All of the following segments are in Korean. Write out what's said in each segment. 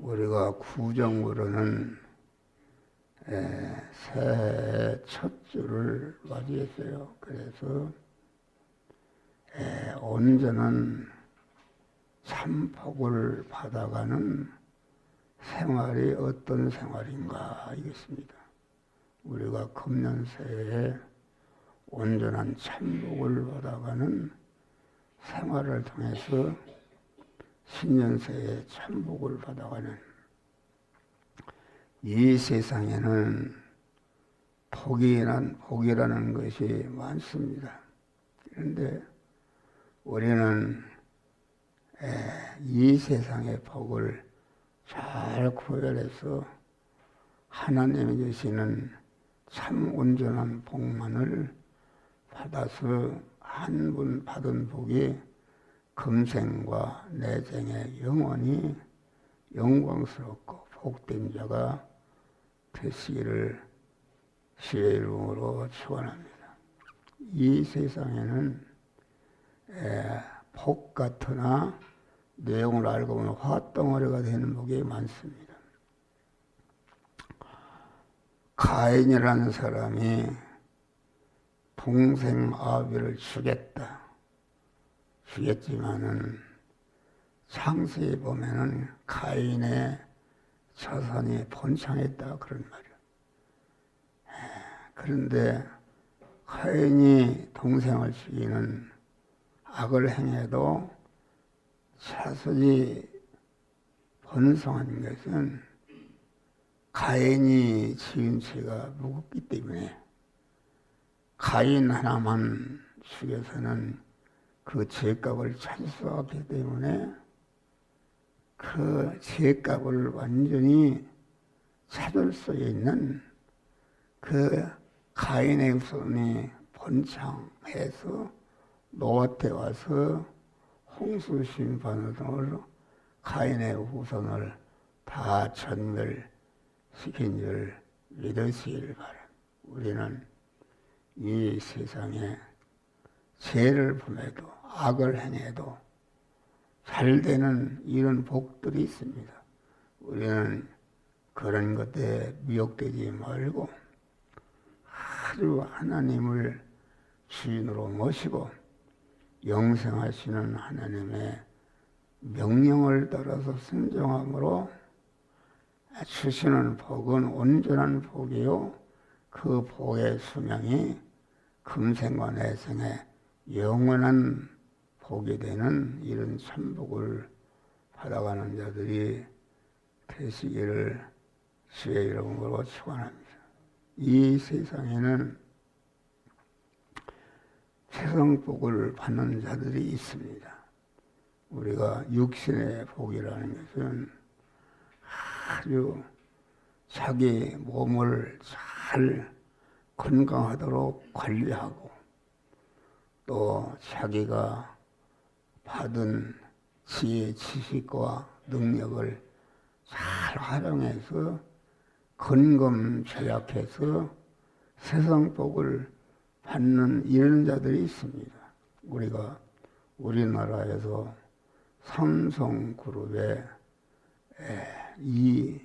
우리가 구정으로는 새해 첫 주를 맞이했어요. 그래서 온전한 참복을 받아가는 생활이 어떤 생활인가 이겠습니다. 우리가 금년새해에 온전한 참복을 받아가는 생활을 통해서 신년새에 참복을 받아가는 이 세상에는 복이라는 것이 많습니다. 그런데 우리는 이 세상의 복을 잘 구별해서 하나님이 주시는 참 온전한 복만을 받아서 한 분 받은 복이 금생과 내생에 영원히 영광스럽고 복된 자가 되시기를 주의 이름으로 축원합니다. 이 세상에는 복 같으나 내용을 알고 보면 화덩어리가 되는 복이 많습니다. 가인이라는 사람이 동생 아벨을 죽였지만은 창세에 보면은 가인의 자손이 번창했다 그런 말이에요. 그런데 가인이 동생을 죽이는 악을 행해도 자손이 번성한 것은 가인이 지은 죄가 무겁기 때문에 가인 하나만 죽여서는 그 죄값을 찾을 수 없기 때문에 그 죄값을 완전히 찾을 수 있는 그 가인의 후손이 번창해서 노아때 와서 홍수 심판으로 가인의 후손을 다 전멸시킨 줄 믿으시길 바랍니다. 우리는 이 세상에 죄를 범해도 악을 행해도 잘 되는 이런 복들이 있습니다. 우리는 그런 것에 미혹되지 말고 아주 하나님을 주인으로 모시고 영생하시는 하나님의 명령을 따라서 순종함으로 주시는 복은 온전한 복이요 그 복의 수명이 금생과 내생에 영원한 복이 되는 이런 참복을 받아가는 자들이 되시기를 주의 이름으로 축원합니다. 이 세상에는 세상복을 받는 자들이 있습니다. 우리가 육신의 복이라는 것은 아주 자기 몸을 잘 건강하도록 관리하고 또 자기가 받은 지혜, 지식과 능력을 잘 활용해서 건검절약해서 세상복을 받는 이런 자들이 있습니다. 우리가 우리나라에서 삼성그룹의 이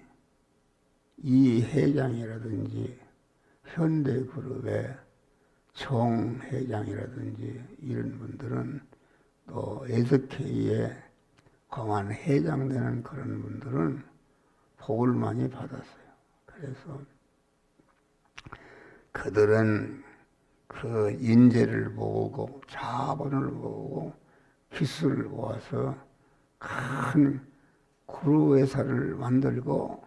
회장이라든지 현대그룹의 정 회장이라든지 이런 분들은 또 SK에 공안 회장되는 그런 분들은 복을 많이 받았어요. 그래서 그들은 그 인재를 모으고 자본을 모으고 기술을 모아서 큰 그룹 회사를 만들고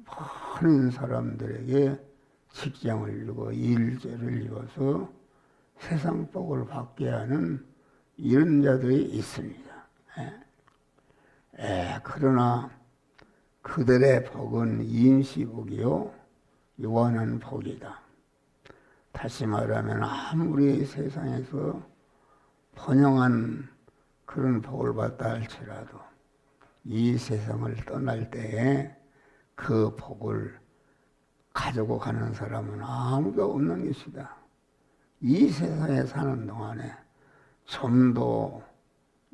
많은 사람들에게 직장을 주고 일자리를 주어서 세상복을 받게 하는 이런 자들이 있습니다. 그러나 그들의 복은 임시복이요 유한한 복이다. 다시 말하면 아무리 세상에서 번영한 그런 복을 받다 할지라도 이 세상을 떠날 때에 그 복을 가지고 가는 사람은 아무도 없는 것이다. 이 세상에 사는 동안에 좀 더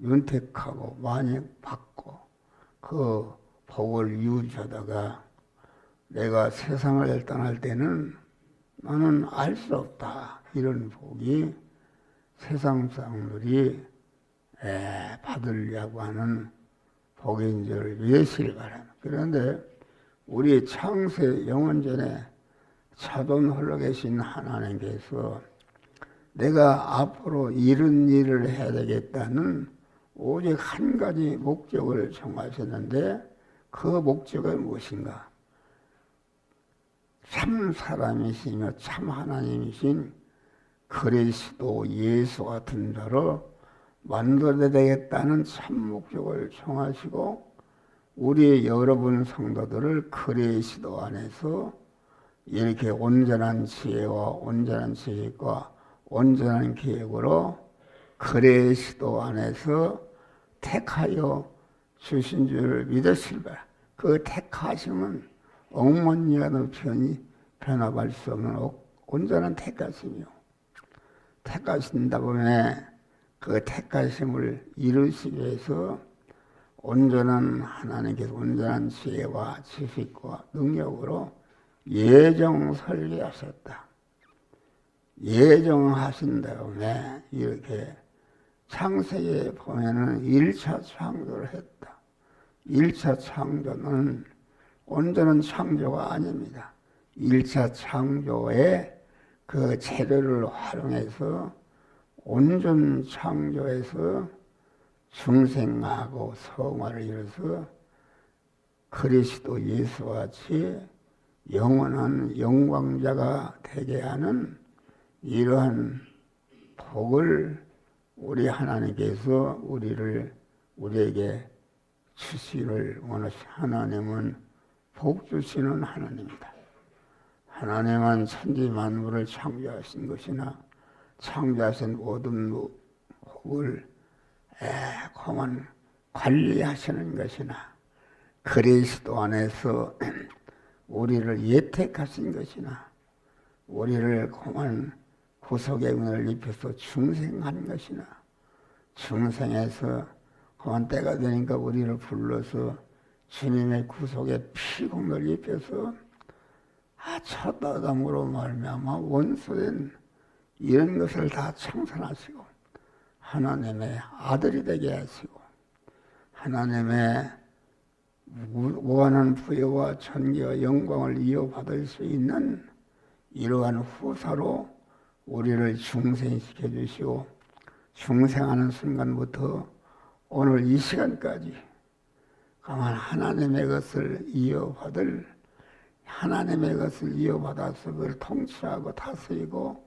윤택하고 많이 받고 그 복을 이웃하다가 내가 세상을 떠날 때는 나는 알 수 없다. 이런 복이 세상 사람들이 받으려고 하는 복인 줄 믿으시기 바랍니다. 그런데 우리 창세 영원전에 차돈 홀로 계신 하나님께서 내가 앞으로 이런 일을 해야 되겠다는 오직 한 가지 목적을 정하셨는데 그 목적은 무엇인가? 참 사람이시며 참 하나님이신 그리스도 예수 같은 자로 만들어야 되겠다는 참 목적을 정하시고 우리 여러분 성도들을 그리스도 안에서 이렇게 온전한 지혜와 온전한 지식과 온전한 계획으로 그리스도 안에서 택하여 주신 줄 믿으실 바라. 그 택하심은 억만리가도 변화할 수 없는 온전한 택하심이요. 택하신다 보면 그 택하심을 이루시기 위해서 온전한 하나님께서 온전한 지혜와 지식과 능력으로 예정 설계하셨다. 예정하신 다음에 이렇게 창세기에 보면은 1차 창조를 했다. 1차 창조는 온전한 창조가 아닙니다. 1차 창조에 그 재료를 활용해서 온전 창조해서 중생하고 성화를 이뤄서 그리스도 예수와 같이 영원한 영광자가 되게 하는 이러한 복을 우리 하나님께서 우리에게 주시기를 원하시. 하나님은 복 주시는 하나님이다. 하나님은 천지 만물을 창조하신 것이나 창조하신 모든 복을 공은 관리하시는 것이나 그리스도 안에서 우리를 예택하신 것이나 우리를 공은 구속의 은혜를 입혀서 중생한 것이나 중생에서 그만 때가 되니까 우리를 불러서 주님의 구속의 피공을 입혀서 첫 아담으로 말미암아 원소된 이런 것을 다 청산하시고 하나님의 아들이 되게 하시고 하나님의 무한한 부여와 존귀와 영광을 이어받을 수 있는 이러한 후사로 우리를 중생시켜 주시고 중생하는 순간부터 오늘 이 시간까지 가만 하나님의 것을 이어받을 하나님의 것을 이어받아서 그걸 통치하고 다스리고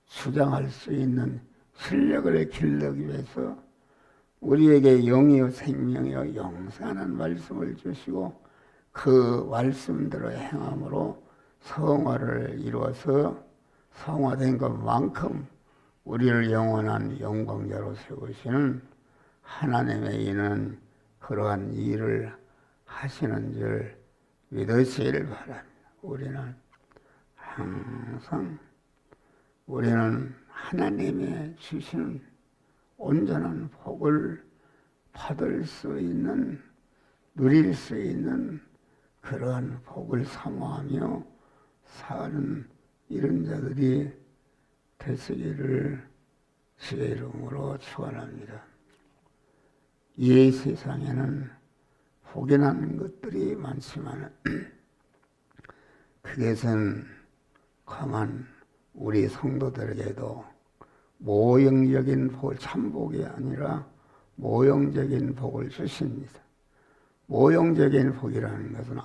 주장할 수 있는 실력을 길러기 위해서 우리에게 영이요 생명이요 영생하는 말씀을 주시고 그 말씀대로 행함으로 성화를 이루어서 성화된 것만큼 우리를 영원한 영광자로 세우시는 하나님의 이는 그러한 일을 하시는 줄 믿으시기를 바랍니다. 우리는 하나님의 주시는 온전한 복을 받을 수 있는, 누릴 수 있는 그러한 복을 사모하며 사는 이런 자들이 되시기를 주의 이름으로 축원합니다. 이 세상에는 복이 나는 것들이 많지만 그것은 가만 우리 성도들에게도 모형적인 복, 참복이 아니라 모형적인 복을 주십니다. 모형적인 복이라는 것은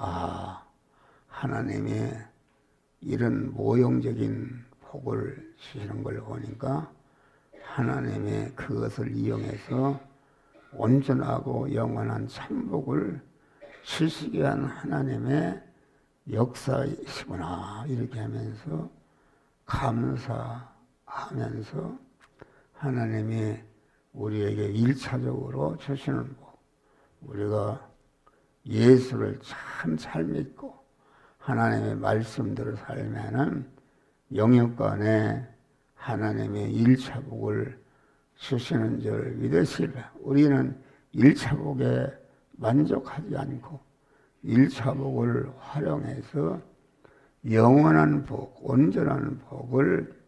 하나님이 이런 모형적인 복을 주시는 걸 보니까 하나님이 그것을 이용해서 온전하고 영원한 참복을 주시기 위한 하나님의 역사이시구나 이렇게 하면서 감사하면서 하나님이 우리에게 1차적으로 주시는 복, 우리가 예수를 참 잘 믿고 하나님의 말씀대로 살면은 영육간에 하나님의 1차 복을 주시는 줄 믿으시라. 우리는 1차 복에 만족하지 않고 일차 복을 활용해서 영원한 복, 온전한 복을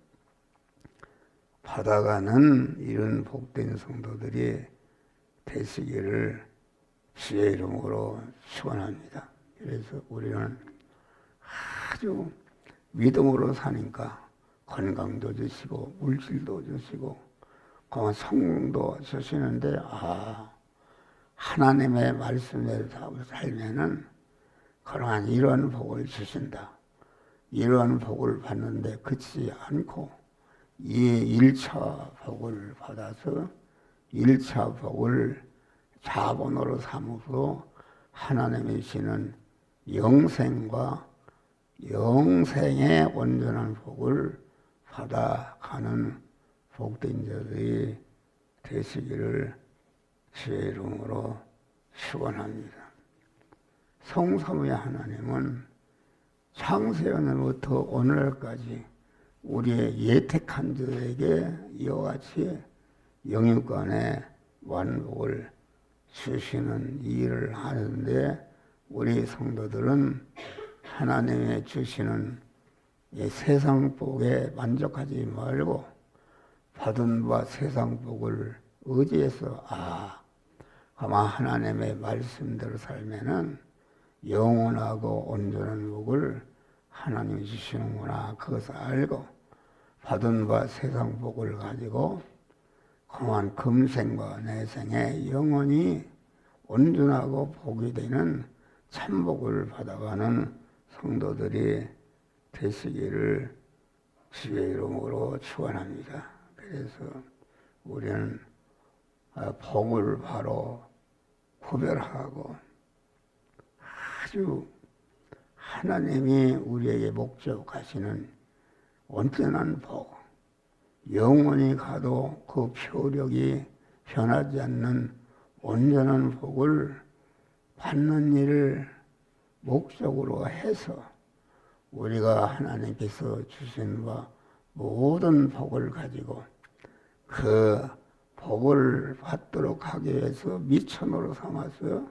받아가는 이런 복된 성도들이 되시기를 주의 이름으로 축원합니다. 그래서 우리는 아주 믿음으로 사니까 건강도 주시고 물질도 주시고 그만 성도 주시는데 하나님의 말씀대로 살면은 그러한 이러한 복을 주신다. 이러한 복을 받는데 그치지 않고 이 1차 복을 받아서 1차 복을 자본으로 삼으로 하나님이 주시는 영생과 영생의 온전한 복을 받아가는 복된 자들이 되시기를 주의 이름으로 축원합니다. 성삼위 하나님은 창세전부터 오늘까지 우리의 예택한 자에게 이와 같이 영육간의 완복을 주시는 일을 하는데 우리 성도들은 하나님의 주시는 이 세상 복에 만족하지 말고 받은 바 세상 복을 의지해서 아마 하나님의 말씀대로 살면은 영원하고 온전한 복을 하나님이 주시는구나 그것을 알고 받은 바 세상 복을 가지고 그만 금생과 내생에 영원히 온전하고 복이 되는 참복을 받아가는 성도들이 되시기를 주의 이름으로 축원합니다. 그래서 우리는 복을 바로 구별하고 아주 하나님이 우리에게 목적하시는 온전한 복, 영원히 가도 그 표력이 변하지 않는 온전한 복을 받는 일을 목적으로 해서 우리가 하나님께서 주신 바 모든 복을 가지고 그 복을 받도록 하기 위해서 미천으로 삼아서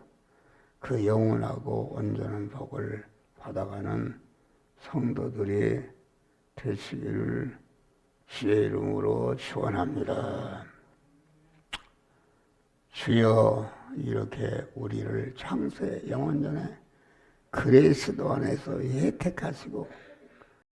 그 영원하고 온전한 복을 받아가는 성도들이 되시기를 주의 이름으로 축원합니다. 주여 이렇게 우리를 창세 영원전에 그리스도 안에서 혜택하시고